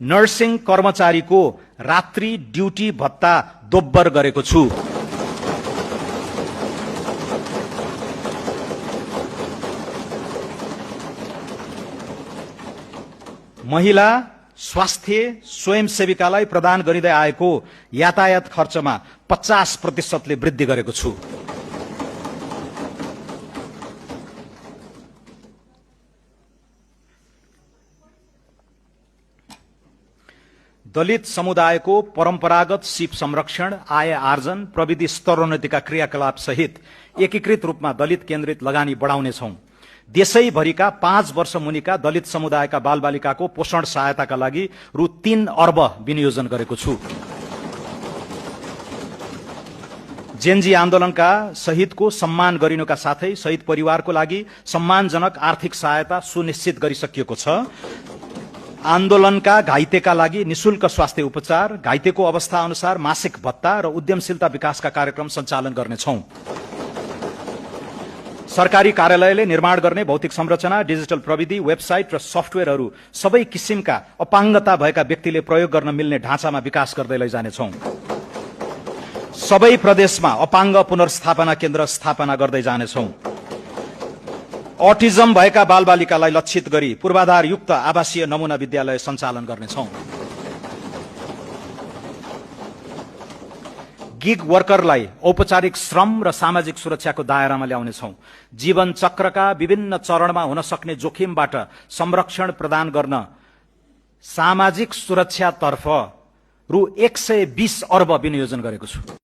Nursing कर्मचारीको रात्रि duty भत्ता दोब्बर गरेको छु। महिला स्वास्थ्य स्वयंसेविकालाई प्रदान गरिँदै आएको यातायात खर्चमा 50% वृद्धि गरेको छु। दलित समुदायको परम्परागत सिप संरक्षण, आय आर्जन, प्रविधि स्तरोन्नतिका क्रियाकलाप सहित एकीकृत रूपमा दलित केन्द्रित लगानी बढाउनेछौं। देशैभरिका 5 वर्ष मुनिका दलित समुदायका बालबालिकाको पोषण सहायताका लागि रु 3 अर्ब विनियोजन गरेको छु। जेनजी आन्दोलनका शहीदको सम्मान गरिनुका साथै शहीद परिवारको लागि सम्मानजनक आर्थिक सहायता सुनिश्चित गरिसकिएको छ। आन्दोलनका घाइतेका लागि निशुल्क स्वास्थ्य उपचार, घाइतेको अवस्था अनुसार मासिक भत्ता र उद्यमशीलता विकासका कार्यक्रम सञ्चालन गर्नेछौं। सरकारी कार्यालयले निर्माण गर्ने भौतिक संरचना, डिजिटल प्रविधि, वेबसाइट र सफ्टवेयरहरू सबै किसिमका अपाङ्गता भएका व्यक्तिले प्रयोग गर्न मिल्ने ढाँचामा विकास गर्दै लैजानेछौं। सबै प्रदेशमा अपाङ्ग पुनर्स्थापना केन्द्र स्थापना गर्दै जानेछौं। अटिजम भएका बालबालिकालाई लक्षित गरी पूर्वाधारयुक्त आवासीय नमूना विद्यालय सञ्चालन गर्नेछौं। गिग वर्करलाई औपचारिक श्रम र सामाजिक सुरक्षाको दायरामा ल्याउनेछौं। जीवन चक्रका विभिन्न चरणमा हुन सक्ने जोखिमबाट संरक्षण प्रदान गर्न सामाजिक सुरक्षातर्फ रु 120 अर्ब विनियोजन गरेको छु।